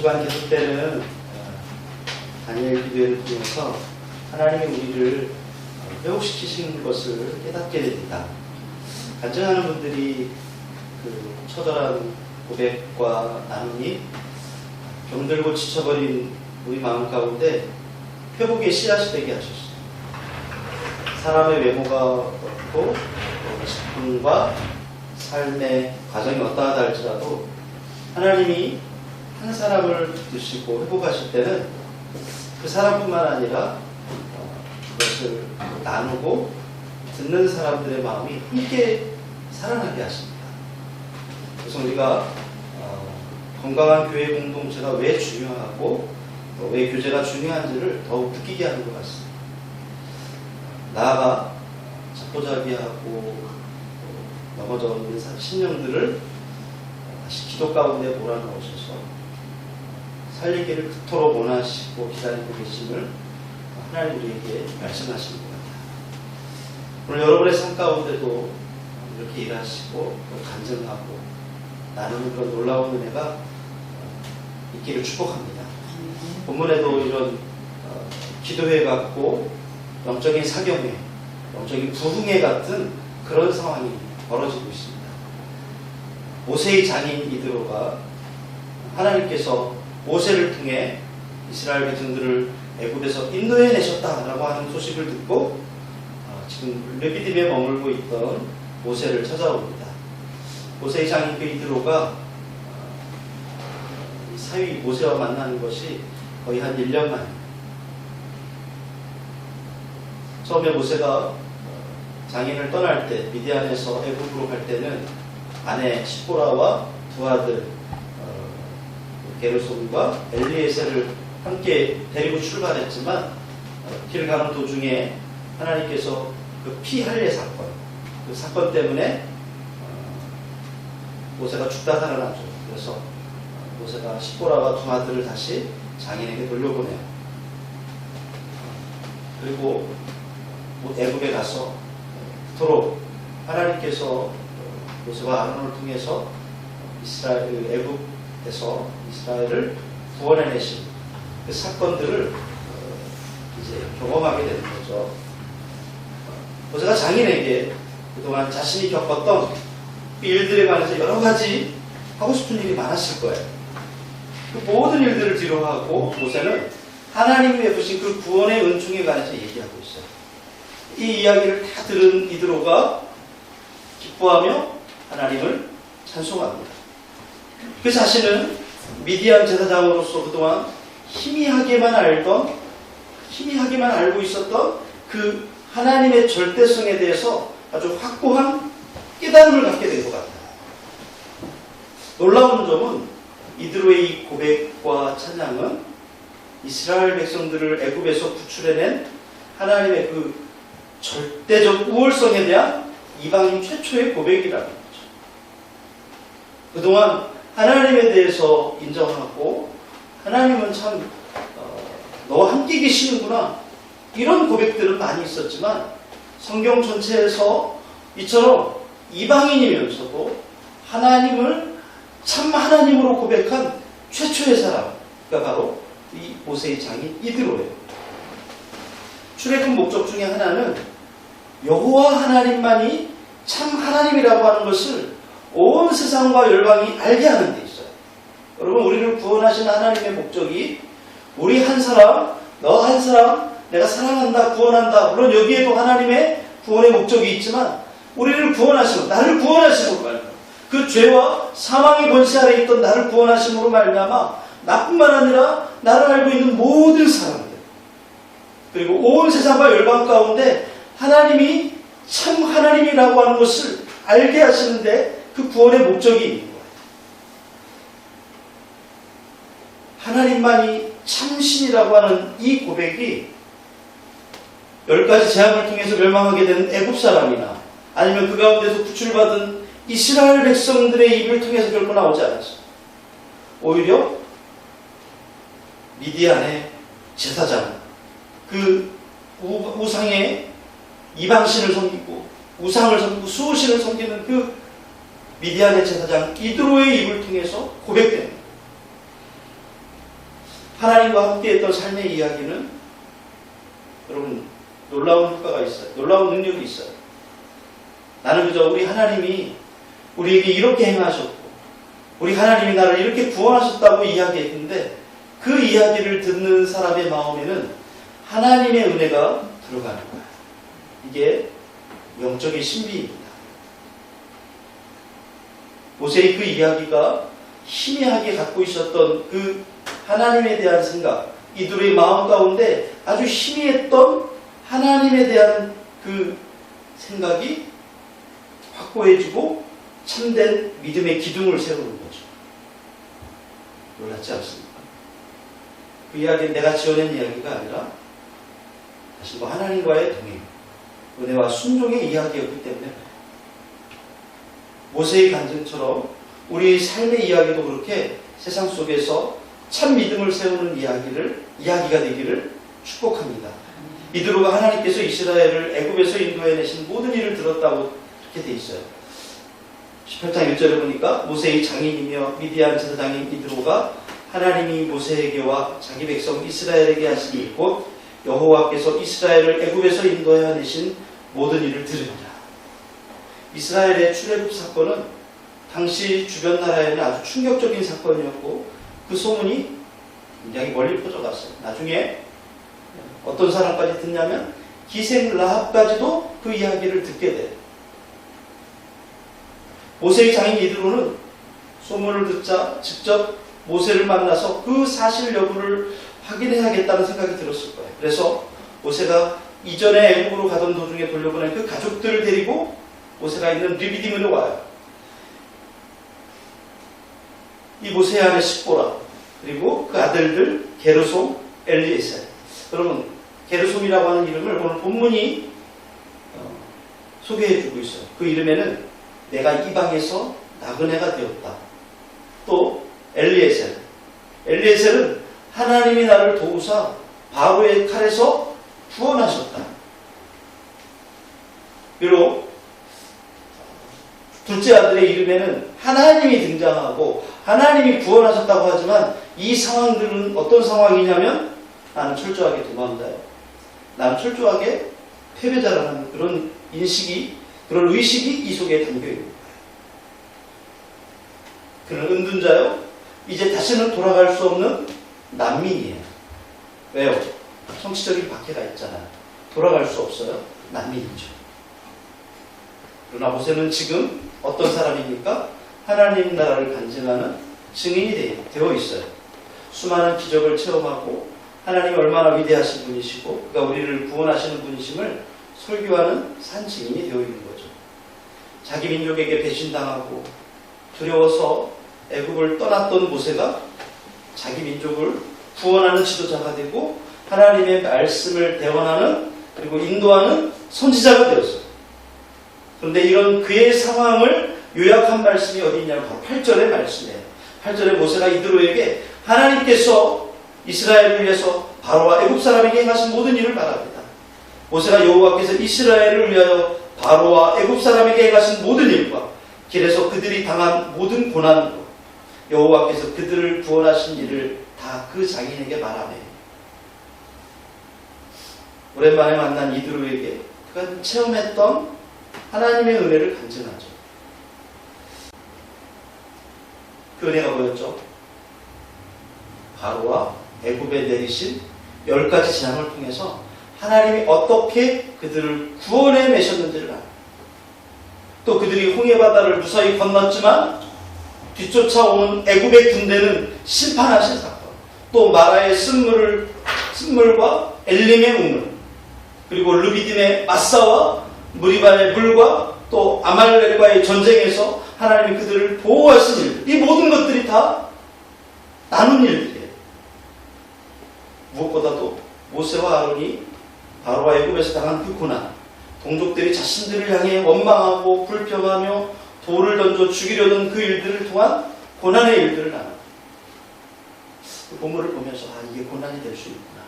주간 계속 때는 다니엘 기도회를 통해서 하나님이 우리를 회복시키신 것을 깨닫게 됩니다. 간증하는 분들이 그 처절한 고백과 나눔이 병들고 지쳐버린 우리 마음 가운데 회복의 씨앗이 되게 하셨어요. 사람의 외모가 어떻고 직분과 삶의 과정이 어떠하다 할지라도 하나님이 한 사람을 드시고 회복하실 때는 그 사람뿐만 아니라 그것을 나누고 듣는 사람들의 마음이 함께 살아나게 하십니다. 그래서 우리가 건강한 교회 공동체가 왜 중요하고 왜 교제가 중요한지를 더욱 느끼게 하는 것 같습니다. 나아가 자포자기하고 넘어져 있는 신령들을 다시 기도 가운데 몰아넣으셔서 살리기를 그토록 원하시고 기다리고 계심을 하나님 우리에게 말씀하시는 것 같아요. 오늘 여러분의 삶 가운데도 이렇게 일하시고 또 간증하고 나누는 그런 놀라운 은혜가 있기를 축복합니다. 본문에도 이런 기도회 같고 영적인 사경회, 영적인 부흥회 같은 그런 상황이 벌어지고 있습니다. 모세의 장인 이드로가 하나님께서 모세를 통해 이스라엘 백성들을 애굽에서 인도해내셨다라고 하는 소식을 듣고 지금 르비딤에 머물고 있던 모세를 찾아옵니다. 모세의 장인 그 이드로가 사위 모세와 만나는 것이 거의 한 1년 만에 처음에 모세가 장인을 떠날 때 미디안에서 애굽으로 갈 때는 아내 시보라와 두 아들 게르솜과 엘리에셀을 함께 데리고 출발했지만 길 가는 도중에 하나님께서 그 피할례 사건, 그 사건 때문에 모세가 죽다 살아나죠. 그래서 모세가 시보라와 두 아들을 다시 장인에게 돌려보내요. 그리고 애굽에 가서 그토록 하나님께서 모세와 아론을 통해서 애굽에서 이스라엘을 구원해내신 그 사건들을 이제 경험하게 되는 거죠. 모세가 장인에게 그동안 자신이 겪었던 그 일들에 관해서 여러 가지 하고 싶은 일이 많았을 거예요. 그 모든 일들을 뒤로하고 모세는 하나님이 베푸신 그 구원의 은총에 관해서 얘기하고 있어요. 이 이야기를 다 들은 이드로가 기뻐하며 하나님을 찬송합니다. 그 자신은 미디안 제사장으로서 그동안 희미하게만 알고 있었던 그 하나님의 절대성에 대해서 아주 확고한 깨달음을 갖게 된 것 같아요. 놀라운 점은 이드로의 이 고백과 찬양은 이스라엘 백성들을 애굽에서 구출해낸 하나님의 그 절대적 우월성에 대한 이방인 최초의 고백이라는 거죠. 그동안 하나님에 대해서 인정하고 하나님은 참 너와 함께 계시는구나 이런 고백들은 많이 있었지만 성경 전체에서 이처럼 이방인이면서도 하나님을 참 하나님으로 고백한 최초의 사람가 바로 이 모세의 장인 이드로예요. 출애굽 목적 중에 하나는 여호와 하나님만이 참 하나님이라고 하는 것을 온 세상과 열방이 알게 하는 데 있어요. 여러분, 우리를 구원하신 하나님의 목적이 우리 한 사람, 너 한 사람, 내가 사랑한다, 구원한다. 물론 여기에도 하나님의 구원의 목적이 있지만 우리를 구원하시고 나를 구원하심으로 말미암아 그 죄와 사망의 권세 아래 있던 나를 구원하심으로 말미암아 나뿐만 아니라 나를 알고 있는 모든 사람들 그리고 온 세상과 열방 가운데 하나님이 참 하나님이라고 하는 것을 알게 하시는데 그 구원의 목적이 있는 거예요. 하나님만이 참신이라고 하는 이 고백이 10가지 재앙을 통해서 멸망하게 된 애굽 사람이나 아니면 그 가운데서 구출받은 이스라엘 백성들의 입을 통해서 결코 나오지 않았어요. 오히려 미디안의 제사장, 그 우상의 이방신을 섬기고 우상을 섬기고 수호신을 섬기는 그 미디안의 제사장 이드로의 입을 통해서 고백됩니다. 하나님과 함께했던 삶의 이야기는 여러분 놀라운 효과가 있어요. 놀라운 능력이 있어요. 나는 그저 우리 하나님이 우리에게 이렇게 행하셨고 우리 하나님이 나를 이렇게 구원하셨다고 이야기했는데 그 이야기를 듣는 사람의 마음에는 하나님의 은혜가 들어가는 거야. 이게 영적인 신비입니다. 모세의 그 이야기가 희미하게 갖고 있었던 그 하나님에 대한 생각, 이들의 마음 가운데 아주 희미했던 하나님에 대한 그 생각이 확고해지고 참된 믿음의 기둥을 세우는 거죠. 놀랍지 않습니까? 그 이야기는 내가 지어낸 이야기가 아니라 다시 하나님과의 동행, 은혜와 순종의 이야기였기 때문에 모세의 간증처럼 우리 삶의 이야기도 그렇게 세상 속에서 참 믿음을 세우는 이야기가 되기를 축복합니다. 이드로가 하나님께서 이스라엘을 애굽에서 인도해내신 모든 일을 들었다고 그렇게 돼 있어요. 18장 1절에 보니까 모세의 장인이며 미디안 제사장인 이드로가 하나님이 모세에게와 자기 백성 이스라엘에게 하신 일 곧 여호와께서 이스라엘을 애굽에서 인도해내신 모든 일을 들으니라. 이스라엘의 출애굽 사건은 당시 주변 나라에는 아주 충격적인 사건이었고 그 소문이 굉장히 멀리 퍼져갔어요. 나중에 어떤 사람까지 듣냐면 기생 라합까지도 그 이야기를 듣게 돼요. 모세의 장인 이드로는 소문을 듣자 직접 모세를 만나서 그 사실 여부를 확인해야겠다는 생각이 들었을 거예요. 그래서 모세가 이전에 애굽으로 가던 도중에 돌려보낸 그 가족들을 데리고 모세가 있는 르비딤으로 와요. 이 모세의 아내 십보라 그리고 그 아들들 게르솜, 엘리에셀. 여러분 게르솜이라고 하는 이름을 오늘 본문이 소개해주고 있어요. 그 이름에는 내가 이방에서 나그네가 되었다. 또 엘리에셀은 하나님이 나를 도우사 바로의 칼에서 구원하셨다. 비록 둘째 아들의 이름에는 하나님이 등장하고 하나님이 구원하셨다고 하지만 이 상황들은 어떤 상황이냐면 나는 철저하게 도망자요. 나는 철저하게 패배자라는 그런 인식이, 그런 의식이 이 속에 담겨 있는 거예요. 그는 은둔자요. 이제 다시는 돌아갈 수 없는 난민이에요. 왜요? 정치적인 박해가 있잖아요. 돌아갈 수 없어요. 난민이죠. 그러나 모세는 지금 어떤 사람입니까? 하나님 나라를 간증하는 증인이 되어 있어요. 수많은 기적을 체험하고 하나님이 얼마나 위대하신 분이시고 그가 우리를 구원하시는 분이심을 설교하는 산 증인이 되어 있는 거죠. 자기 민족에게 배신당하고 두려워서 애굽을 떠났던 모세가 자기 민족을 구원하는 지도자가 되고 하나님의 말씀을 대원하는 그리고 인도하는 선지자가 되었어요. 그런데 이런 그의 상황을 요약한 말씀이 어디 있냐면 바로 8절의 말씀이에요. 8절에 모세가 이드로에게 하나님께서 이스라엘을 위해서 바로와 애굽 사람에게 행하신 모든 일을 말합니다. 모세가 여호와께서 이스라엘을 위하여 바로와 애굽 사람에게 행하신 모든 일과 길에서 그들이 당한 모든 고난과 여호와께서 그들을 구원하신 일을 다 그 장인에게 말하네. 오랜만에 만난 이드로에게 그가 체험했던 하나님의 은혜를 간증하죠. 그 은혜가 뭐였죠? 바로와 애굽에 내리신 10가지 재앙을 통해서 하나님이 어떻게 그들을 구원해 내셨는지를 알아요. 또 그들이 홍해바다를 무사히 건넜지만 뒤쫓아오는 애굽의 군대는 심판하신 사건, 또 마라의 쓴물과 엘림의 우물, 그리고 르비딤의 마사와 무리반의 물과 또 아말렉과의 전쟁에서 하나님이 그들을 보호하신 일, 이 모든 것들이 다 나눈 일들이에요. 무엇보다도 모세와 아론이 바로와 애굽에서 당한 그 고난, 동족들이 자신들을 향해 원망하고 불평하며 돌을 던져 죽이려던 그 일들을 통한 고난의 일들을 나눠. 그 본문을 보면서 이게 고난이 될 수 있구나.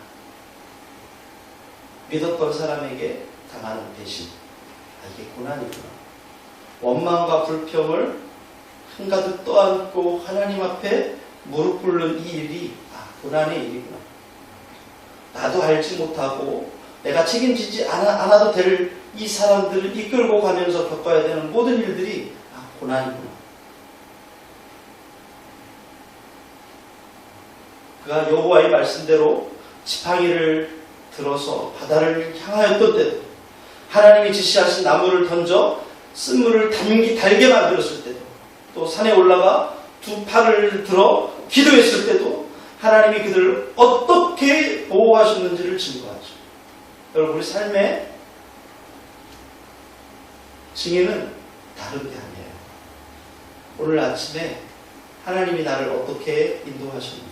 믿었던 사람에게 당하는 대신 이게 고난이구나. 원망과 불평을 한가득 떠안고 하나님 앞에 무릎 꿇는 이 일이 고난의 일이구나. 나도 알지 못하고 내가 책임지지 않아도 될 이 사람들을 이끌고 가면서 겪어야 되는 모든 일들이 고난이구나. 그가 여호와의 말씀대로 지팡이를 들어서 바다를 향하였던 때도, 하나님이 지시하신 나무를 던져 쓴물을 달게 만들었을 때도, 또 산에 올라가 두 팔을 들어 기도했을 때도 하나님이 그들을 어떻게 보호하셨는지를 증거하죠. 여러분, 우리 삶의 증인은 다른 게 아니에요. 오늘 아침에 하나님이 나를 어떻게 인도하셨는지,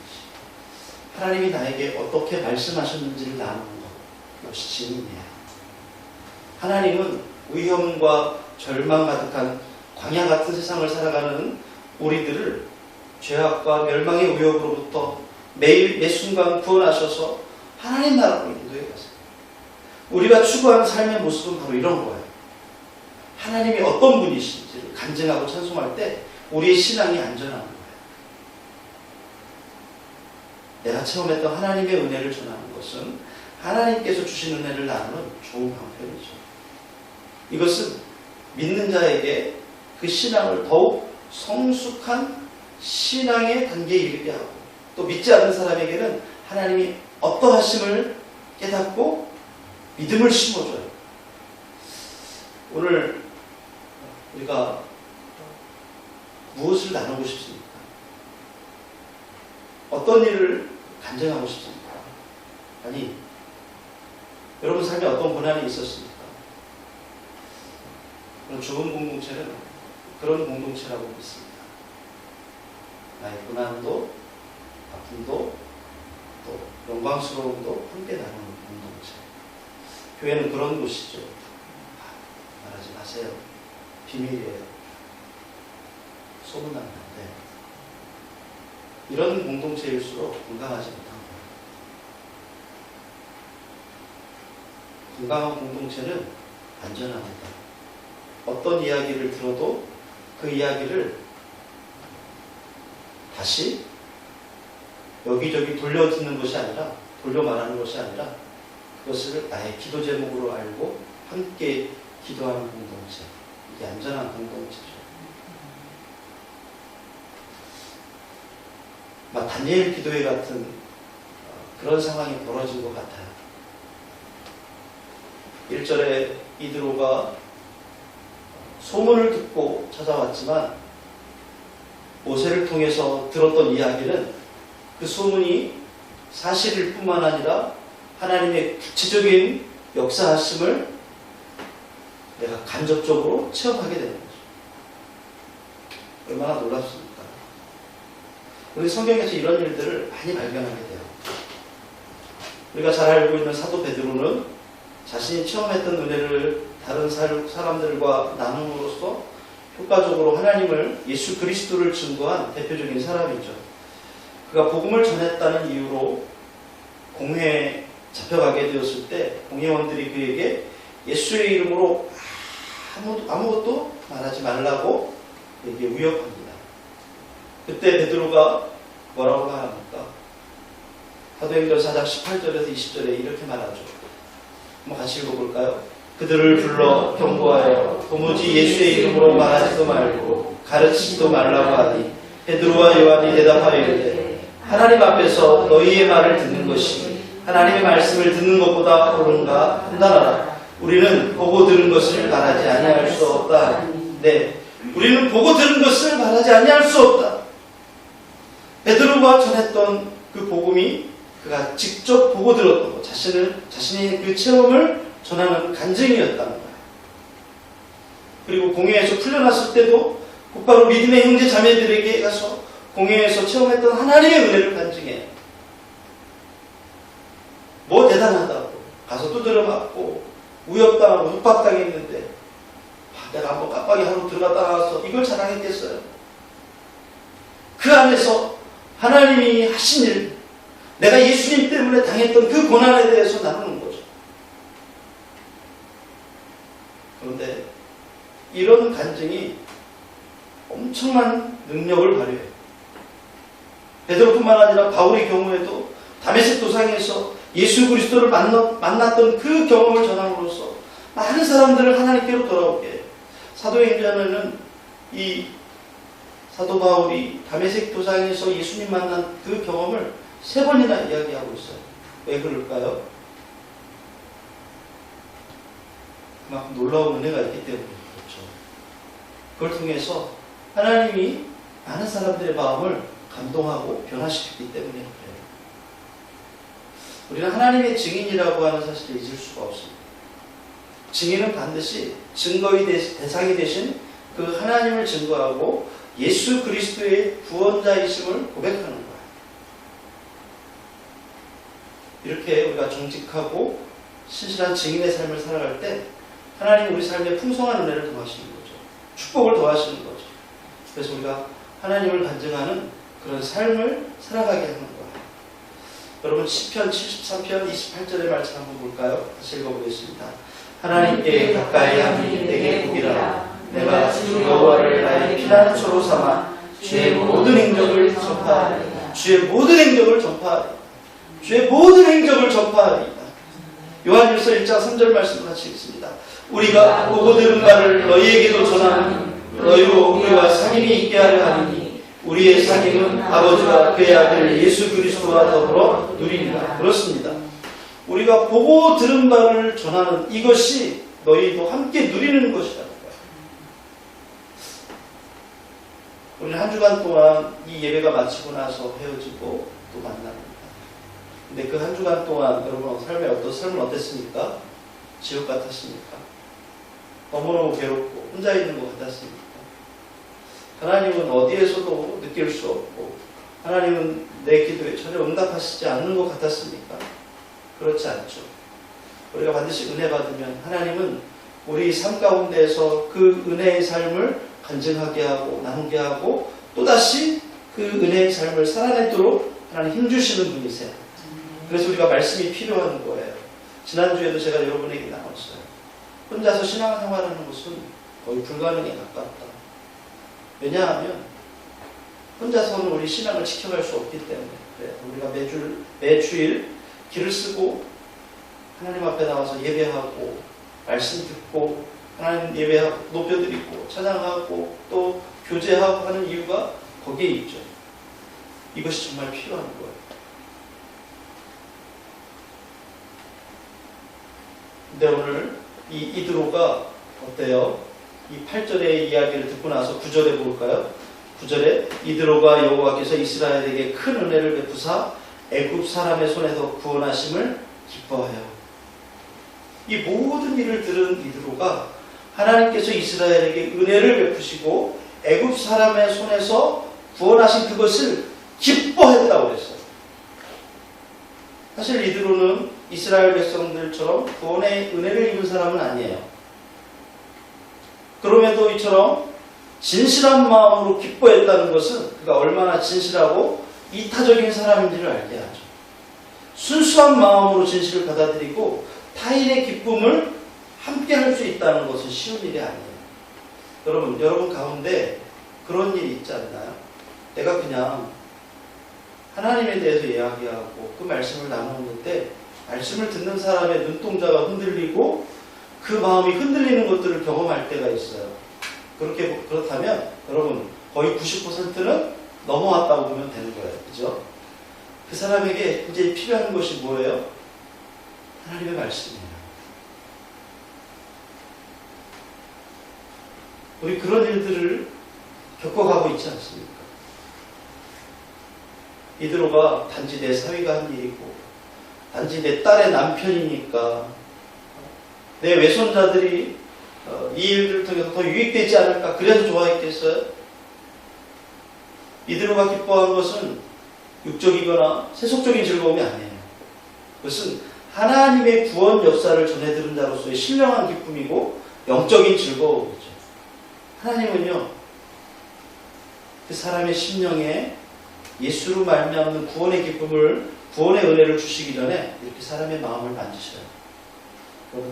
하나님이 나에게 어떻게 말씀하셨는지를 나누는 것, 이것이 증인이에요. 하나님은 위험과 절망 가득한 광야 같은 세상을 살아가는 우리들을 죄악과 멸망의 위협으로부터 매일 매 순간 구원하셔서 하나님 나라로 인도해 가세요. 우리가 추구하는 삶의 모습은 바로 이런 거예요. 하나님이 어떤 분이신지를 간증하고 찬송할 때 우리의 신앙이 안전한 거예요. 내가 체험했던 하나님의 은혜를 전하는 것은 하나님께서 주신 은혜를 나누는 좋은 방편이죠. 이것은 믿는 자에게 그 신앙을 더욱 성숙한 신앙의 단계에 이르게 하고, 또 믿지 않는 사람에게는 하나님이 어떠하심을 깨닫고 믿음을 심어줘요. 오늘 우리가 무엇을 나누고 싶습니까? 어떤 일을 간증하고 싶습니까? 아니, 여러분 삶에 어떤 고난이 있었습니까? 좋은 공동체는 그런 공동체라고 믿습니다. 나의 고난도, 아픔도, 또 영광스러움도 함께 나누는 공동체. 교회는 그런 곳이죠. 말하지 마세요. 비밀이에요. 소문났는데. 이런 공동체일수록 건강하지 못한 거예요. 건강한 공동체는 안전합니다. 어떤 이야기를 들어도 그 이야기를 다시 여기저기 돌려 듣는 것이 아니라, 돌려 말하는 것이 아니라, 그것을 나의 기도 제목으로 알고 함께 기도하는 공동체. 이게 안전한 공동체죠. 다니엘 기도회 같은 그런 상황이 벌어진 것 같아요. 1절에 이드로가 소문을 듣고 찾아왔지만 모세를 통해서 들었던 이야기는 그 소문이 사실일 뿐만 아니라 하나님의 구체적인 역사하심을 내가 간접적으로 체험하게 되는 거죠. 얼마나 놀랍습니까? 우리 성경에서 이런 일들을 많이 발견하게 돼요. 우리가 잘 알고 있는 사도 베드로는 자신이 체험했던 은혜를 다른 사람들과 나눔으로써 효과적으로 하나님을, 예수 그리스도를 증거한 대표적인 사람이죠. 그가 복음을 전했다는 이유로 공회에 잡혀가게 되었을 때 공회원들이 그에게 예수의 이름으로 아무것도 말하지 말라고 에게 위협합니다. 그때 베드로가 뭐라고 말합니까? 사도행전 4장 18절에서 20절에 이렇게 말하죠. 한번 같이 읽어볼까요? 그들을 불러 경고하여 도무지 예수의 이름으로 말하지도 말고 가르치지도 말라고 하니 베드로와 요한이 대답하여 이르되 하나님 앞에서 너희의 말을 듣는 것이 하나님의 말씀을 듣는 것보다 옳은가 판단하라. 우리는 보고 들은 것을 말하지 아니할 수 없다. 네, 우리는 보고 들은 것을 말하지 아니할 수 없다. 베드로가 전했던 그 복음이 그가 직접 보고 들었던 것, 자신의 그 체험을 전하는 간증이었다는 거예요. 그리고 공회에서 풀려났을 때도 곧바로 믿음의 형제 자매들에게 가서 공회에서 체험했던 하나님의 은혜를 간증해요. 뭐 대단하다고 가서 두드려 맞고 위협당하고 협박당했는데 내가 한번 깜빡이 하루 들어갔다 나와서 이걸 자랑했겠어요? 그 안에서 하나님이 하신 일, 내가 예수님 때문에 당했던 그 고난에 대해서 나누는 거죠. 그런데 이런 간증이 엄청난 능력을 발휘해요. 베드로뿐만 아니라 바울의 경우에도 다메섹 도상에서 예수 그리스도를 만났던 그 경험을 전함으로써 많은 사람들을 하나님께로 돌아오게 해요. 사도행전에는 이 사도 바울이 다메섹 도상에서 예수님 만난 그 경험을 3번이나 이야기하고 있어요. 왜 그럴까요? 그만큼 놀라운 은혜가 있기 때문에 그렇죠. 그걸 통해서 하나님이 많은 사람들의 마음을 감동하고 변화시켰기 때문에 그래요. 우리는 하나님의 증인이라고 하는 사실을 잊을 수가 없습니다. 증인은 반드시 증거의 대상이 되신 그 하나님을 증거하고 예수 그리스도의 구원자이심을 고백하는 거예요. 이렇게 우리가 정직하고 신실한 증인의 삶을 살아갈 때 하나님 우리 삶에 풍성한 은혜를 더하시는 거죠. 축복을 더하시는 거죠. 그래서 우리가 하나님을 간증하는 그런 삶을 살아가게 하는 거예요. 여러분 시편 73편 28절의 말씀 한번 볼까요? 다시 읽어보겠습니다. 하나님께 가까이 함이 내게 복이라. 내가 주 여호와를 나의 피난처로 삼아 주의 모든 행적을 전파하리이다. 주의 모든 행적을 전파하리이다. 주의 모든 행적을 전파하리이다. 요한일서 1장 3절 말씀을 같이 읽습니다. 우리가 보고 들은 바를 너희에게도 전하니 너희로 우리와 상임이 있게 하려 하니 우리의 상임은 아버지와 그의 아들 예수 그리스도와 더불어 누리니라. 그렇습니다. 우리가 보고 들은 바를 전하는 이것이 너희도 함께 누리는 것이라는 거예요. 우리는 한 주간 동안 이 예배가 마치고 나서 헤어지고 또 만납니다. 근데 그 한 주간 동안 여러분 삶은 어땠습니까? 지옥 같았습니까? 너무너무 괴롭고 혼자 있는 것 같았습니까? 하나님은 어디에서도 느낄 수 없고 하나님은 내 기도에 전혀 응답하시지 않는 것 같았습니까? 그렇지 않죠. 우리가 반드시 은혜 받으면 하나님은 우리 삶 가운데에서 그 은혜의 삶을 간증하게 하고 나누게 하고 또다시 그 은혜의 삶을 살아내도록 하나님 힘주시는 분이세요. 그래서 우리가 말씀이 필요한 거예요. 지난주에도 제가 여러분에게 나눴어요. 혼자서 신앙생활하는 것은 거의 불가능에 가깝다. 왜냐하면 혼자서는 우리 신앙을 지켜갈 수 없기 때문에 그래요. 우리가 매주일 길을 쓰고 하나님 앞에 나와서 예배하고 말씀 듣고 하나님 예배하고 높여드리고 찬양하고 또 교제하고 하는 이유가 거기에 있죠. 이것이 정말 필요한 거예요. 근데 오늘 이 이드로가 어때요? 이 8절의 이야기를 듣고 나서 9절에 볼까요? 9절에 이드로가 여호와께서 이스라엘에게 큰 은혜를 베푸사 애굽 사람의 손에서 구원하심을 기뻐하여. 이 모든 일을 들은 이드로가 하나님께서 이스라엘에게 은혜를 베푸시고 애굽 사람의 손에서 구원하신 그것을 기뻐했다고 그랬어요. 사실 이드로는 이스라엘 백성들처럼 구원의 은혜를 입은 사람은 아니에요. 그럼에도 이처럼 진실한 마음으로 기뻐했다는 것은 그가 얼마나 진실하고 이타적인 사람인지를 알게 하죠. 순수한 마음으로 진실을 받아들이고 타인의 기쁨을 함께 할 수 있다는 것은 쉬운 일이 아니에요. 여러분 가운데 그런 일이 있지 않나요? 내가 그냥 하나님에 대해서 이야기하고 그 말씀을 나누는데 말씀을 듣는 사람의 눈동자가 흔들리고 그 마음이 흔들리는 것들을 경험할 때가 있어요. 그렇다면 여러분 거의 90%는 넘어왔다고 보면 되는 거예요. 그죠? 그 사람에게 이제 필요한 것이 뭐예요? 하나님의 말씀이에요. 우리 그런 일들을 겪어가고 있지 않습니까? 이드로가 단지 내 사위가 한 일이고 단지 내 딸의 남편이니까 내 외손자들이 이 일들을 통해서 더 유익되지 않을까 그래서 좋아했겠어요? 이드로가 기뻐한 것은 육적이거나 세속적인 즐거움이 아니에요. 그것은 하나님의 구원 역사를 전해들은 자로서의 신령한 기쁨이고 영적인 즐거움이죠. 하나님은요 그 사람의 심령에 예수로 말미암는 구원의 기쁨을 구원의 은혜를 주시기 전에 이렇게 사람의 마음을 만지셔요.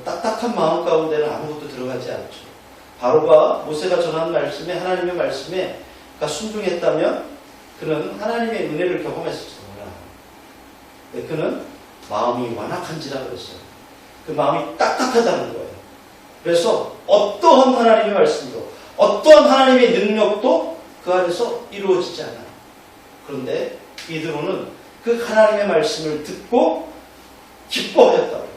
딱딱한 마음 가운데는 아무것도 들어가지 않죠. 바로가 모세가 전한 말씀에 하나님의 말씀에 그가 순종했다면 그는 하나님의 은혜를 경험했을 거라. 그는 마음이 완악한지라 그랬어요. 그 마음이 딱딱하다는 거예요. 그래서 어떠한 하나님의 말씀도 어떠한 하나님의 능력도 그 안에서 이루어지지 않아요. 그런데 베드로는 그 하나님의 말씀을 듣고 기뻐하였다고.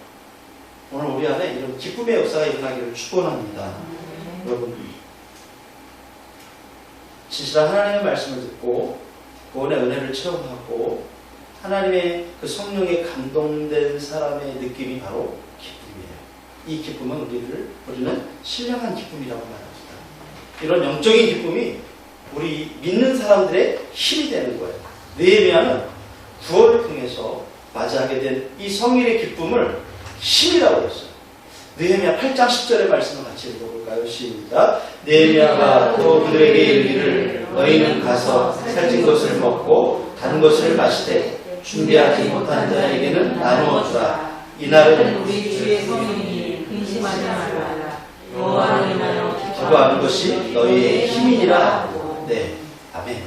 오늘 우리 안에 이런 기쁨의 역사가 일어나기를 축원합니다. 여러분, 진실한 하나님의 말씀을 듣고 구원의 은혜를 체험하고 하나님의 그 성령에 감동된 사람의 느낌이 바로 기쁨이에요. 이 기쁨은 우리는 신령한 기쁨이라고 말합니다. 이런 영적인 기쁨이 우리 믿는 사람들의 힘이 되는 거예요. 느헤미야는 구원을 통해서 맞이하게 된 이 성일의 기쁨을 힘이라고 했어요. 느헤미야 8장 10절의 말씀을 같이 읽어볼까요? 시작. 느헤미야가 또 그들에게 이르기를 너희는 가서 살찐 것을 먹고 단 것을 마시되 준비하지 못한 자에게는 나누어 주라. 이날은 우리 주의 성령이 근심하지 말라. 여호와를 인하여 기뻐하는 것이 너희의 힘이니라. 네, 아멘.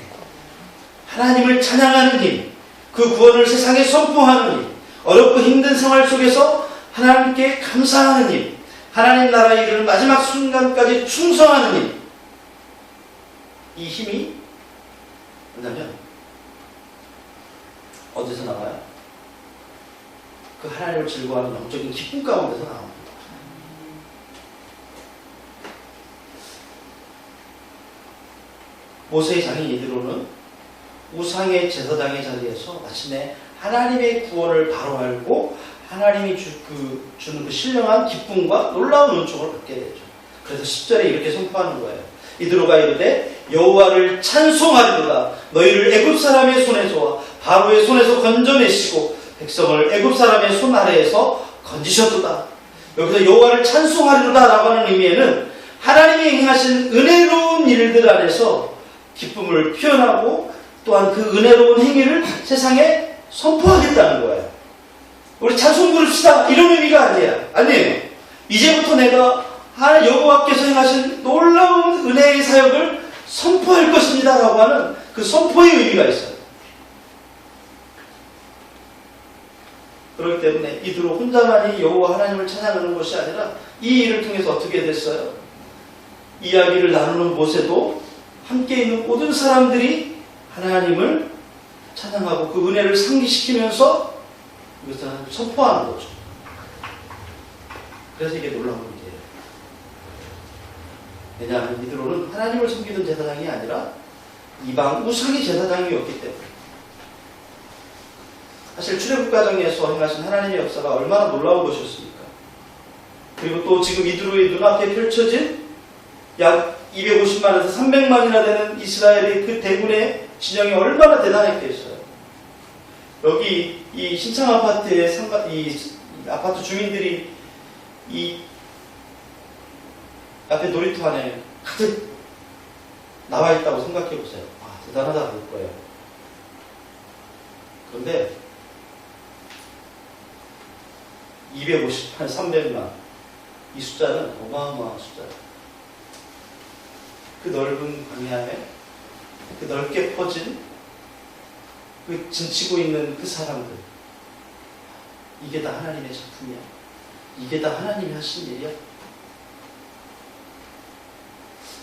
하나님을 찬양하는 힘, 그 구원을 세상에 선포하는 힘, 어렵고 힘든 생활 속에서 하나님께 감사하는 힘, 하나님 나라에 이르는 마지막 순간까지 충성하는 힘. 이 힘이 뭐냐면 어디서 나와요? 그 하나님을 즐거워하는 영적인 기쁨 가운데서 나옵니다. 모세의 장인 이드로는 우상의 제사장의 자리에서 마침내 하나님의 구원을 바로 알고 하나님이 주는 그 신령한 기쁨과 놀라운 은총을 받게 되죠. 그래서 10절에 이렇게 선포하는 거예요. 이드로가 이르되 여호와를 찬송하리로다. 너희를 애굽 사람의 손에서와 바로의 손에서 건져내시고 백성을 애굽 사람의 손 아래에서 건지셨도다. 여기서 여호와를 찬송하리로다 라고 하는 의미에는 하나님이 행하신 은혜로운 일들 안에서 기쁨을 표현하고 또한 그 은혜로운 행위를 세상에 선포하겠다는 거예요. 우리 찬송 부릅시다 이런 의미가 아니에요. 이제부터 내가 여호와께서 행하신 놀라운 은혜의 사역을 선포할 것입니다 라고 하는 그 선포의 의미가 있어요. 그렇기 때문에 이드로 혼자만이 여호와 하나님을 찬양하는 것이 아니라 이 일을 통해서 어떻게 됐어요? 이야기를 나누는 곳에도 함께 있는 모든 사람들이 하나님을 찬양하고 그 은혜를 상기시키면서 이것을 선포하는 거죠. 그래서 이게 놀라운 일이에요. 왜냐하면 이드로는 하나님을 섬기던 제사장이 아니라 이방 우상의 제사장이었기 때문에. 사실 출애굽 과정에서 행하신 하나님의 역사가 얼마나 놀라운 것이었습니까? 그리고 또 지금 이드로의 눈앞에 펼쳐진 약 250만에서 300만이나 되는 이스라엘의 그 대군의 진영이 얼마나 대단했겠어요. 여기 이 신창 아파트의 이 아파트 주민들이 이 앞에 놀이터 안에 가득 나와 있다고 생각해 보세요. 아, 대단하다 그럴 거예요. 그런데 250만, 300만 이 숫자는 어마어마한 숫자예요. 그 넓은 광야에 그 넓게 퍼진 그 진치고 있는 그 사람들, 이게 다 하나님의 작품이야. 이게 다 하나님이 하신 일이야.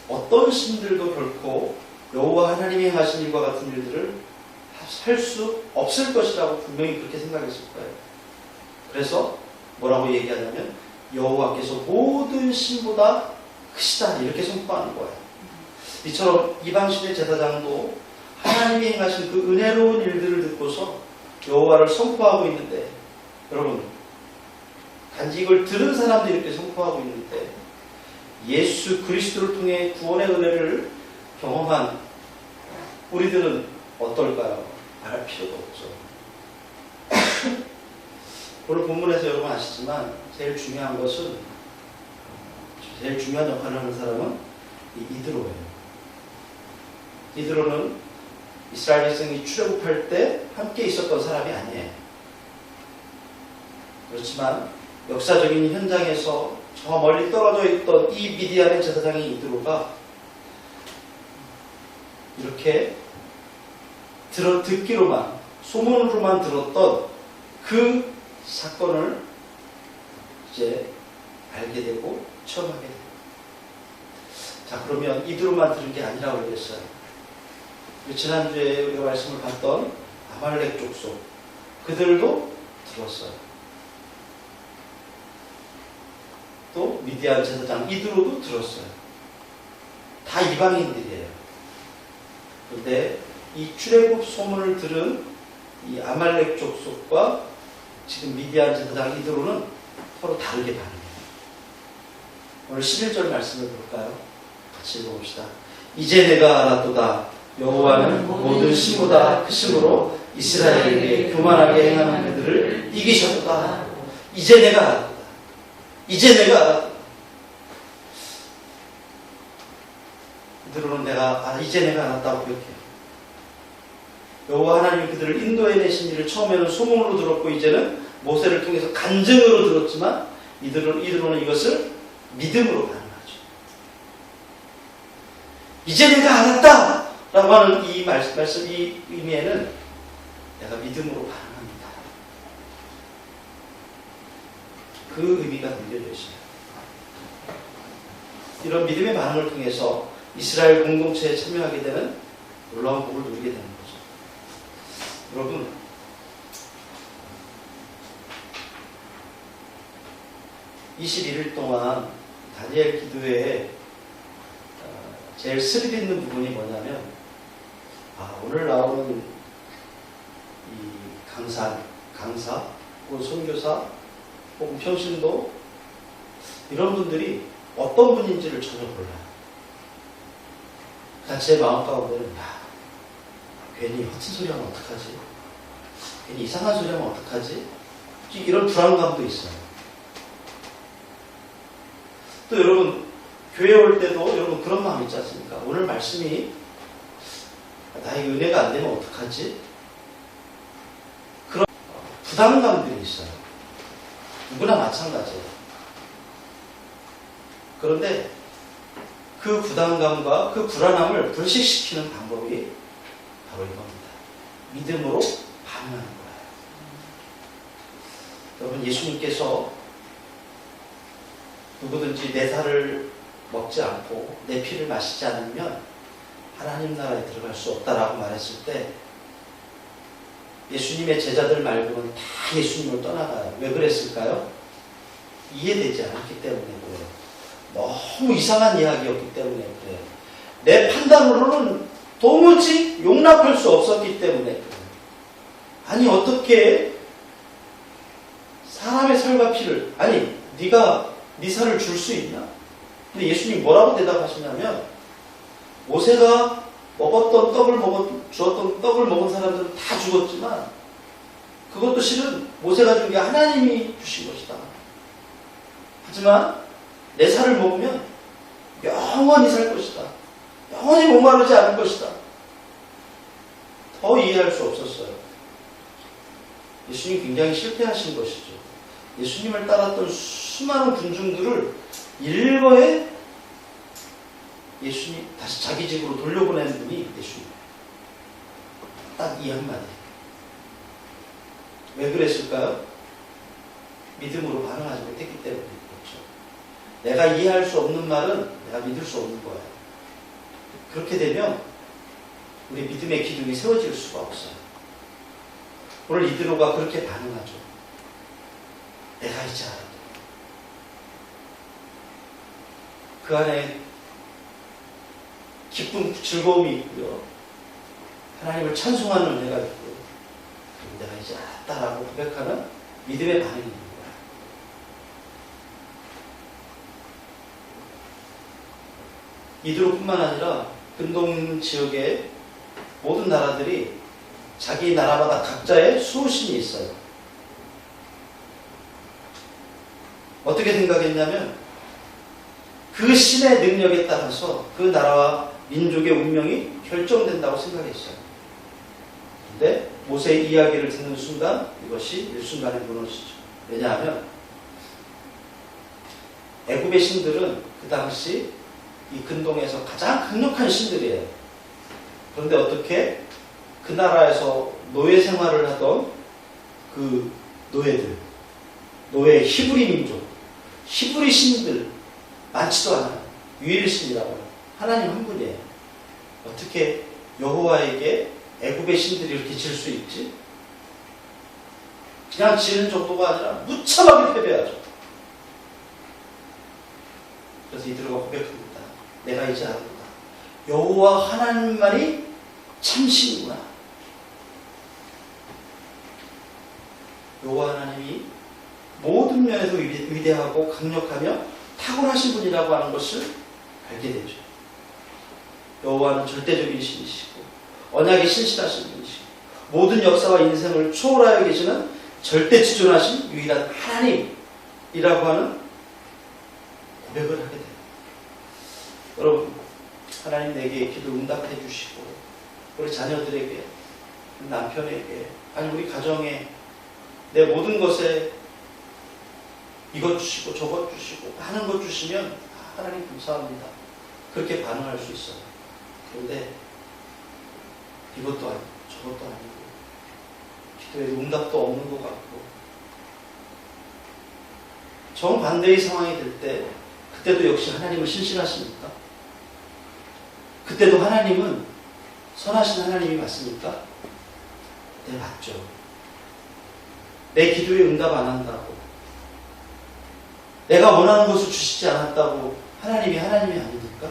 어떤 신들도 결코 여호와 하나님이 하신 일과 같은 일들을 할 수 없을 것이라고 분명히 그렇게 생각했을 거예요. 그래서 뭐라고 얘기하냐면 여호와께서 모든 신보다 크시다 이렇게 선포하는 거예요. 이처럼 이방신의 제사장도 하나님이 행하신 그 은혜로운 일들을 듣고서 여호와를 선포하고 있는데, 여러분 단지 이걸 들은 사람들이 이렇게 선포하고 있는데 예수 그리스도를 통해 구원의 은혜를 경험한 우리들은 어떨까요? 말할 필요도 없죠. 오늘 본문에서 여러분 아시지만 제일 중요한 역할을 하는 사람은 이드로예요. 이드로는 이스라엘 백성이 출애굽할 때 함께 있었던 사람이 아니에요. 그렇지만 역사적인 현장에서 저 멀리 떨어져 있던 이 미디안의 제사장인 이드로가 이렇게 듣기로만, 소문으로만 들었던 그 사건을 이제 알게 되고 체험하게 됩니다. 자, 그러면 이두로만 들은 게 아니라고 그랬어요. 지난주에 우리가 말씀을 봤던 아말렉 족속, 그들도 들었어요. 또 미디안 제사장 이두로도 들었어요. 다 이방인들이에요. 그런데 이 출애굽 소문을 들은 이 아말렉 족속과 지금 미디안 제사장 이두로는 서로 다르게 반응해요. 오늘 11절 말씀을 볼까요? 같이 읽어봅시다. 이제 내가 알았도다. 여호와는 모든 신보다 크심으로 이스라엘에게 교만하게 행하는 그들을 이기셨도다. 이제 내가 알았도다. 이제 내가 알았도다. 이들은 이제 내가 알았다고 기억해요. 여호와 하나님이 그들을 인도해내신 일을 처음에는 소문으로 들었고 이제는 모세를 통해서 간증으로 들었지만 이들은 이것을 믿음으로 반응하죠. 이제 내가 알았다! 라고 하는 이 말씀, 이 의미에는 내가 믿음으로 반응합니다. 그 의미가 담겨져 있어요. 이런 믿음의 반응을 통해서 이스라엘 공동체에 참여하게 되는 놀라운 복을 누리게 되는 거죠. 여러분, (21일) 동안 다니엘 기도회에 제일 스릴 있는 부분이 뭐냐면, 오늘 나오는 이 강사, 혹은 선교사, 혹은 평신도, 이런 분들이 어떤 분인지를 전혀 몰라요. 그러니까 제 마음 가운데는, 괜히 허튼 소리 하면 어떡하지? 괜히 이상한 소리 하면 어떡하지? 이런 불안감도 있어요. 또 여러분, 교회 올 때도 여러분 그런 마음 있지 않습니까? 오늘 말씀이 나에게 은혜가 안 되면 어떡하지? 그런 부담감들이 있어요. 누구나 마찬가지예요. 그런데 그 부담감과 그 불안함을 불식시키는 방법이 바로 이겁니다. 믿음으로 반응하는 거예요. 여러분, 예수님께서 누구든지 내 살을 먹지 않고 내 피를 마시지 않으면 하나님 나라에 들어갈 수 없다라고 말했을 때 예수님의 제자들 말고는 다 예수님을 떠나가요. 왜 그랬을까요? 이해되지 않았기 때문에 그래요. 너무 이상한 이야기였기 때문에 그래요. 내 판단으로는 도무지 용납할 수 없었기 때문에 그래요. 아니, 어떻게 사람의 살과 피를, 아니, 네가 네 살을 줄 수 있나? 근데 예수님이 뭐라고 대답하시냐면, 모세가 주었던 떡을 먹은 사람들은 다 죽었지만 그것도 실은 모세가 준 게 하나님이 주신 것이다. 하지만 내 살을 먹으면 영원히 살 것이다. 영원히 목마르지 않을 것이다. 더 이해할 수 없었어요. 예수님이 굉장히 실패하신 것이죠. 예수님을 따랐던 수많은 군중들을 일거에 예수님 다시 자기 집으로 돌려보낸 분이 예수님. 딱 이 한마디. 왜 그랬을까요? 믿음으로 반응하지 못했기 때문에 그렇죠. 내가 이해할 수 없는 말은 내가 믿을 수 없는 거예요. 그렇게 되면 우리 믿음의 기둥이 세워질 수가 없어요. 오늘 이드로가 그렇게 반응하죠. 내가 이제 알았다. 그 안에 기쁨, 즐거움이 있고요. 하나님을 찬송하는 은혜가 있고요. 내가 이제 알았다라고 고백하는 믿음의 반응이 있는 거예요. 이드로뿐만 아니라 근동 지역의 모든 나라들이 자기 나라마다 각자의 수호신이 있어요. 어떻게 생각했냐면 그 신의 능력에 따라서 그 나라와 민족의 운명이 결정된다고 생각했어요. 근데 모세의 이야기를 듣는 순간 이것이 일순간에 무너지죠. 왜냐하면 애굽의 신들은 그 당시 이 근동에서 가장 강력한 신들이에요. 그런데 어떻게 그 나라에서 노예 생활을 하던 그 노예들, 노예 히브리 민족, 히브리 신들 많지도 않아요. 유일의 신이라고 하나님 한 분이에요. 어떻게 여호와에게 애굽의 신들이 이렇게 질 수 있지? 그냥 지는 정도가 아니라 무참하게 패배하죠. 그래서 이들과 고백합니다. 내가 이제 알았다. 여호와 하나님만이 참신이구나. 여호와 하나님이 모든 면에서 위대하고 강력하며 탁월하신 분이라고 하는 것을 알게 되죠. 여호와는 절대적인 신이시고 언약이 신실하신 분이시고 모든 역사와 인생을 초월하여 계시는 절대지존하신 유일한 하나님이라고 하는 고백을 하게 돼요. 여러분, 하나님 내게 기도 응답해 주시고 우리 자녀들에게, 남편에게, 아니 우리 가정에 내 모든 것에 이것 주시고 저것 주시고 하는 것 주시면 하나님 감사합니다. 그렇게 반응할 수 있어요. 그런데 이것도 아니고 저것도 아니고 기도에 응답도 없는 것 같고 정반대의 상황이 될 때 그때도 역시 하나님은 신실하십니까? 그때도 하나님은 선하신 하나님이 맞습니까? 네, 맞죠. 내 기도에 응답 안 한다고, 내가 원하는 것을 주시지 않았다고 하나님이 아닙니까?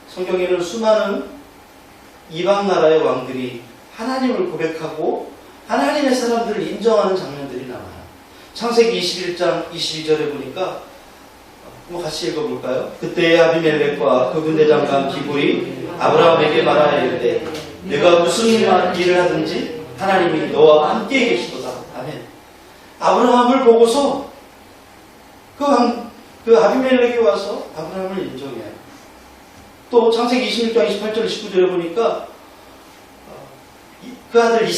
성경에는 수많은 이방 나라의 왕들이 하나님을 고백하고 하나님의 사람들을 인정하는 장면들이 나와요. 창세기 21장 22절에 보니까 한번 같이 읽어볼까요? 그때 아비멜렉과 그 군대장관 기불이 아브라함에게 말하여 이르되 내가 무슨 일을 하든지 하나님이 너와 함께 계시도다. 아멘. 아브라함을 보고서 그 아비멜렉이 와서 아브라함을 인정해요. 또 창세기 26장 28절 29절에 보니까 그 아들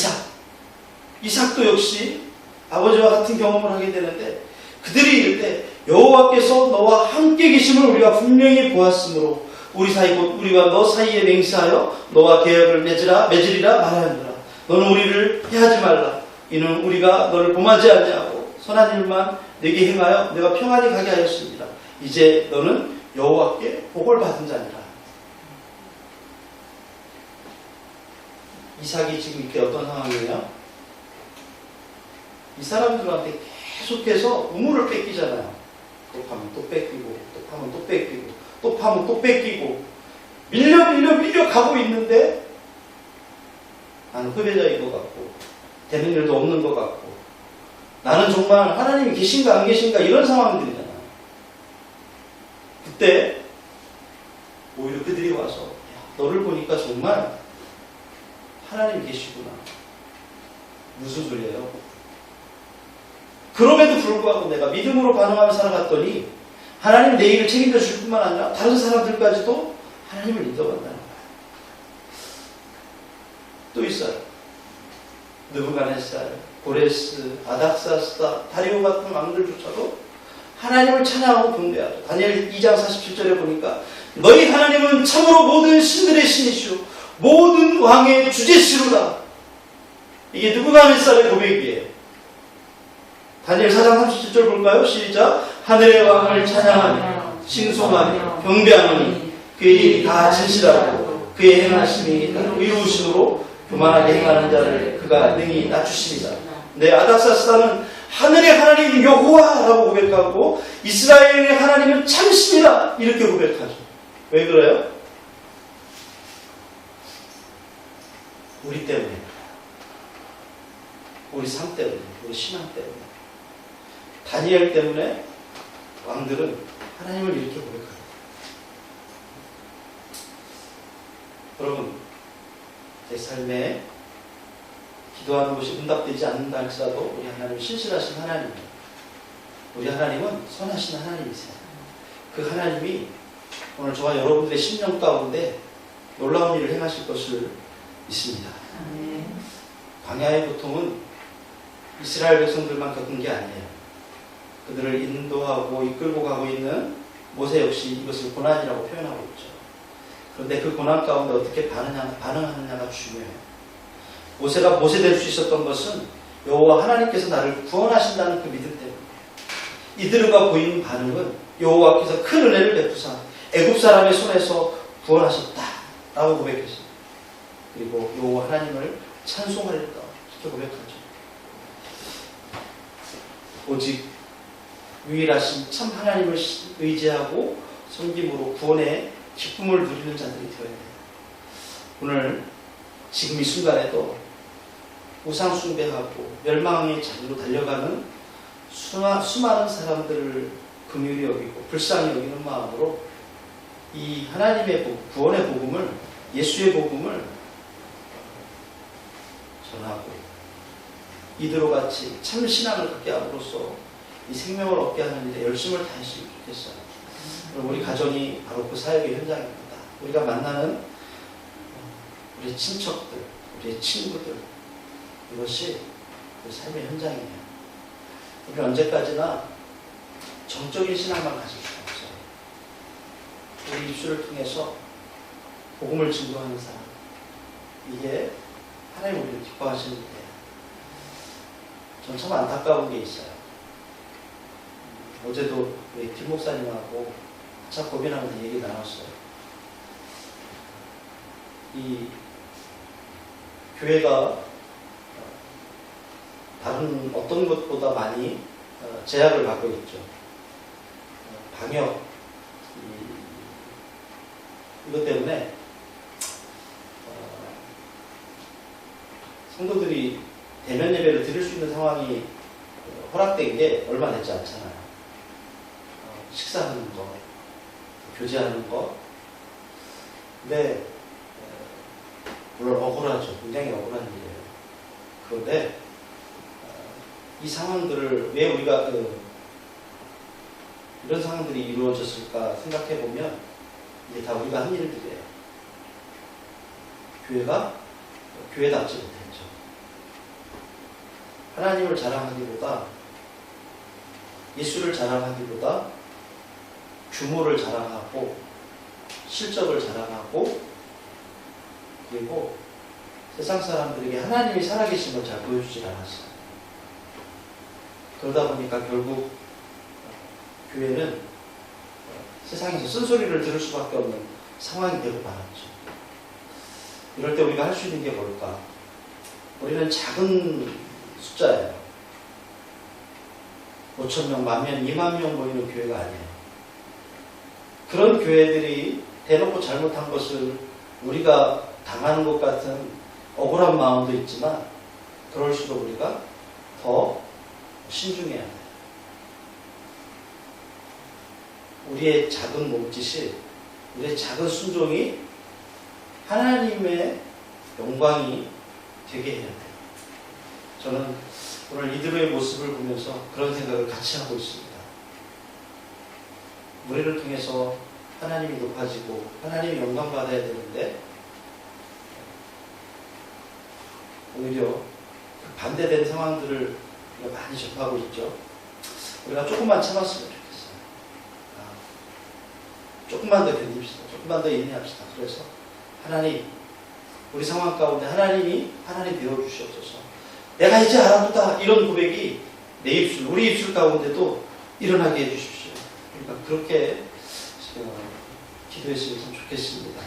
이삭도 역시 아버지와 같은 경험을 하게 되는데 그들이 이를 때 여호와께서 너와 함께 계심을 우리가 분명히 보았으므로 우리 사이 곧 우리와 너 사이에 맹세하여 너와 계약을 맺으리라 말하였노라. 너는 우리를 해하지 말라. 이는 우리가 너를 범하지 아니하고 선한 일만 내게 행하여 내가 평안히 가게 하였습니다. 이제 너는 여호와께 복을 받은 자니라. 이삭이 지금 이렇게 어떤 상황이에요? 이 사람들한테 계속해서 우물을 뺏기잖아요. 또 파면 또 뺏기고, 또 파면 또 뺏기고, 또 파면 또 뺏기고, 밀려 가고 있는데 나는 흡외자인 것 같고, 되는 일도 없는 것 같고, 나는 정말 하나님이 계신가 안 계신가 이런 상황들이잖아요. 그때 오히려 그들이 와서 너를 보니까 정말 하나님 계시구나. 무슨 소리예요? 그럼에도 불구하고 내가 믿음으로 반응하며 살아갔더니 하나님 내 일을 책임져 줄 뿐만 아니라 다른 사람들까지도 하나님을 인정한다는 거예요. 또 있어요. 느부갓네살, 고레스, 아닥사스다, 다리오 같은 왕들조차도 하나님을 찬양하고 경배하죠. 다니엘 2장 47절에 보니까 너희 하나님은 참으로 모든 신들의 신이시오 모든 왕의 주제시로다. 이게 느부갓네살의 고백이에요. 다니엘 4장 37절 볼까요? 시작. 하늘의 왕을 찬양하며 싱송하며 경배하노니 그의 일이 다 진실하고 그의 행하심이 의로우심으로 교만하게 행하는 자를 그가 능히 낮추십니다. 네, 아닥사스다는 하늘의 하나님 여호와라고 고백하고 이스라엘의 하나님은 참신이라 이렇게 고백하죠. 왜 그래요? 우리 때문에, 우리 삶 때문에, 우리 신앙 때문에, 다니엘 때문에 왕들은 하나님을 이렇게 고백합니다. 여러분, 제 삶에 기도하는 것이 응답되지 않는다 할지라도 우리 하나님은 신실하신 하나님이에요. 우리 하나님은 선하신 하나님이세요. 그 하나님이 오늘 저와 여러분들의 심령 가운데 놀라운 일을 행하실 것을 믿습니다. 광야의 고통은 이스라엘 백성들만 겪은 게 아니에요. 그들을 인도하고 이끌고 가고 있는 모세 역시 이것을 고난이라고 표현하고 있죠. 그런데 그 고난 가운데 어떻게 반응하느냐가 중요해요. 모세가 모세 될 수 있었던 것은 여호와 하나님께서 나를 구원하신다는 그 믿음 때문이에요. 이드르가 보이는 반응은 여호와께서 큰 은혜를 베푸사 애굽 사람의 손에서 구원하셨다라고 고백했어요. 그리고 여호와 하나님을 찬송하였다 이렇게 고백하죠. 오직 유일하신 참 하나님을 의지하고 섬김으로 구원의 기쁨을 누리는 자들이 되어야 돼요. 오늘 지금 이 순간에도 우상 숭배하고 멸망의 자리로 달려가는 수많은 사람들을 긍휼히 여기고 불쌍히 여기는 마음으로 이 하나님의 구원의 복음을, 예수의 복음을 전하고 이들과 같이 참 신앙을 갖게 함으로써 이 생명을 얻게 하는 일에 열심을 다했으면 좋겠어요. 우리 가정이 바로 그 사역의 현장입니다. 우리가 만나는 우리 친척들, 우리 친구들, 이것이 그 삶의 현장이에요. 우리는 언제까지나 정적인 신앙만 가질 수 없어요. 우리 입술을 통해서 복음을 증거하는 사람, 이게 하나님 우리를 기뻐하시는 데요. 전 참 안타까운 게 있어요. 어제도 우리 김 목사님하고 참 고민하면서 얘기 나눴어요. 이 교회가 다른 어떤 것보다 많이 제약을 받고 있죠. 방역 이것 때문에 성도들이 대면 예배를 드릴 수 있는 상황이 허락된 게 얼마 되지 않잖아요. 식사하는 거, 교제하는 거. 근데 물론 억울하죠. 굉장히 억울한 일이에요. 그런데 이 상황들을 왜 우리가 이런 상황들이 이루어졌을까 생각해 보면 이게 다 우리가 한 일들이에요. 교회가 교회답지 못했죠. 하나님을 자랑하기보다 예수를 자랑하기보다 규모를 자랑하고 실적을 자랑하고 그리고 세상 사람들에게 하나님이 살아계신 걸 잘 보여주질 않았어요. 그러다 보니까 결국 교회는 세상에서 쓴소리를 들을 수밖에 없는 상황이 되고 말았죠. 이럴 때 우리가 할 수 있는 게 뭘까? 우리는 작은 숫자예요. 5,000명, 10,000명, 20,000명 모이는 교회가 아니에요. 그런 교회들이 대놓고 잘못한 것을 우리가 당하는 것 같은 억울한 마음도 있지만 그럴수록 우리가 더 신중해야 돼요. 우리의 작은 몸짓이, 우리의 작은 순종이 하나님의 영광이 되게 해야 돼요. 저는 오늘 이들의 모습을 보면서 그런 생각을 같이 하고 있습니다. 우리를 통해서 하나님이 높아지고 하나님이 영광 받아야 되는데 오히려 반대된 상황들을 우리가 많이 접하고 있죠. 우리가 조금만 참았으면 좋겠어요. 조금만 더 견딥시다. 조금만 더 인내합시다. 그래서 하나님, 우리 상황 가운데 하나님 되어주시옵소서. 내가 이제 알아보다 이런 고백이 내 입술, 우리 입술 가운데도 일어나게 해주십시오. 그러니까 그렇게 기도했으면 참 좋겠습니다.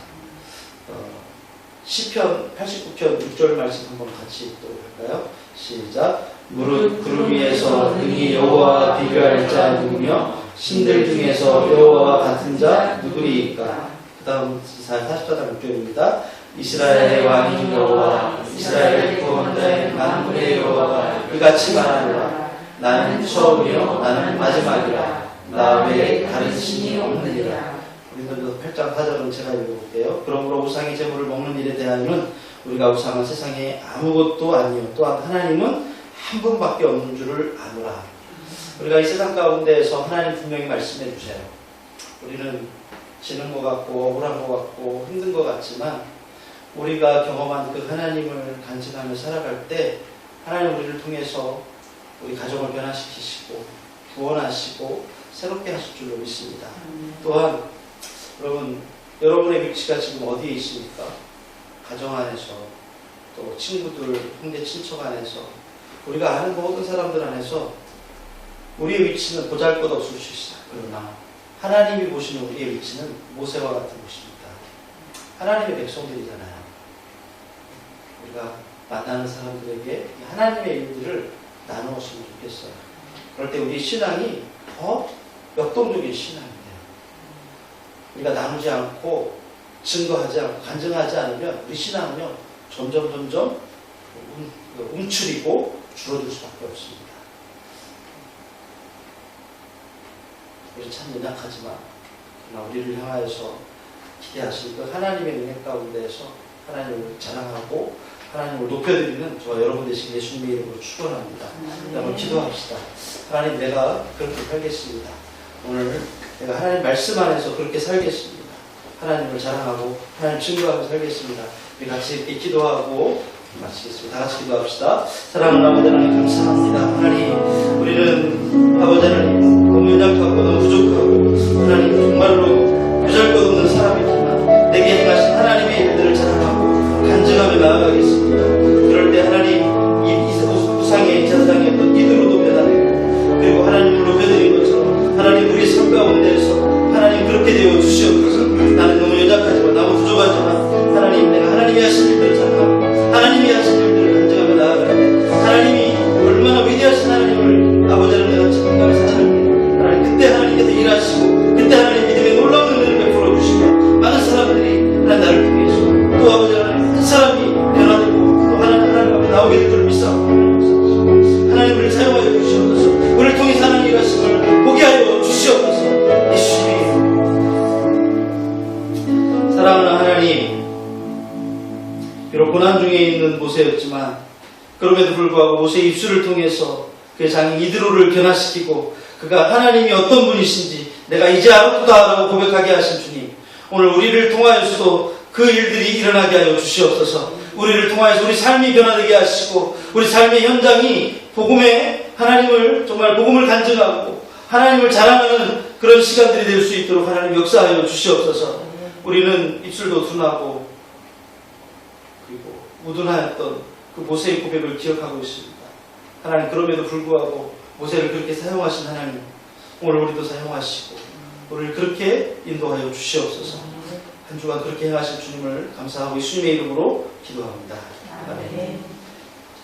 시편 89편 6절 말씀 한번 같이 읽도록 할까요? 시작. 무릇 구름 위에서 능히 여호와와 비교할 자 누구며 신들 중에서 여호와와 같은 자 누구리이까? 그 다음 44장 6절입니다. 이스라엘의 왕인 여호와, 이스라엘의 구원자인 만군의 여호와가 이같이 말하노라. 나는 처음이요 나는 마지막이라. 나 외에 다른 신이 없느니라. 우리들도 8장 4절은 제가 읽어볼게요. 그러므로 우상의 제물을 먹는 일에 대하여는 우리가 우상은 세상에 아무것도 아니요 또한 하나님은 한 분밖에 없는 줄을 아노라. 우리가 이 세상 가운데에서 하나님 분명히 말씀해 주세요. 우리는 지는 것 같고 억울한 것 같고 힘든 것 같지만 우리가 경험한 그 하나님을 간직하며 살아갈 때 하나님 우리를 통해서 우리 가정을 변화시키시고 구원하시고 새롭게 하실 줄로 믿습니다. 또한 여러분의 위치가 지금 어디에 있습니까? 가정 안에서 또 친구들, 형제 친척 안에서 우리가 아는 모든 사람들 안에서 우리의 위치는 보잘것없을 수 있어요. 그러나 하나님이 보시는 우리의 위치는 모세와 같은 곳입니다. 하나님의 백성들이잖아요. 우리가 만나는 사람들에게 하나님의 일들을 나누었으면 좋겠어요. 그럴 때 우리 신앙이 더 역동적인 신앙이 돼요. 우리가 나누지 않고 증거하지 않고 간증하지 않으면 우리 신앙은요 점점 움츠리고 줄어들 수밖에 없습니다. 우리 참 연약하지만 그러나 우리를 향하여서 기대하실 그 하나님의 은혜 가운데에서 하나님을 자랑하고 하나님을 높여드리는 저와 여러분 되시길 예수님의 이름으로 축원합니다. 한번 기도합시다. 하나님, 내가 그렇게 살겠습니다. 오늘 내가 하나님 말씀 안에서 그렇게 살겠습니다. 하나님을 자랑하고 하나님 증거하고 살겠습니다. 우리 같이 이렇게 기도하고 마치겠습니다. 다 같이 기도합시다. 사랑하는 아버지 하나님 감사합니다. 하나님, 우리는 아버지 하나님 너무 연약하고 너무 부족하고 하나님 정말로 보잘것없는 사람이지만 내게 행하신 하나님의 일들을 자랑하고 간증하며 나아가겠습니다. 그럴 때 하나님 이 우상의 제사장의 어떤 이들로도 변화되고 그리고 하나님을 높여드린 것처럼 하나님 우리 삶 가운데에서 하나님 그렇게 되어 주시옵소서. 나는 너무 연약하지만 너무 부족하지만 하나님, 내가 하나님이 하신 일들을 자랑하고 하나님이 하신 일들을 간증하며 나아가는데 하나님이 얼마나 위대하신 하나님을 아버지를 내가 참감을 사랑합니다. 하나님, 그때 하나님께서 일하시고 그때 하나님 믿음의 놀라운 은혜를 베풀어 주시고 많은 사람들이 하나님 나를 통해서 또 아버지 하나님 한 사람이 변화되고 또 하나님 앞에 나오게 될 줄 믿사옵니다. 하나님 우리를 사용하여 주시옵소서. 우리를 통해서 하나님 일하심을 보게 하여 주시옵소서. 예수님의 사랑하는 하나님, 비록 고난 중에 있는 모세였지만 그럼에도 불구하고 모세의 입술을 통해서 그 장인 이드로를 변화시키고 그가 하나님이 어떤 분이신지 내가 이제 알았다라고 고백하게 하신 주님, 오늘 우리를 통하여서도 그 일들이 일어나게 하여 주시옵소서. 우리를 통하여서 우리 삶이 변화되게 하시고 우리 삶의 현장이 복음의 하나님을 정말 복음을 간증하고 하나님을 자랑하는 그런 시간들이 될 수 있도록 하나님 역사하여 주시옵소서. 우리는 입술도 둔하고 그리고 우둔하였던 그 모세의 고백을 기억하고 있습니다. 하나님, 그럼에도 불구하고 모세를 그렇게 사용하신 하나님, 오늘 우리도 사용하시고 우리를 그렇게 인도하여 주시옵소서. 한 주간 그렇게 행하신 주님을 감사하고 예수님의 이름으로 기도합니다. 아멘.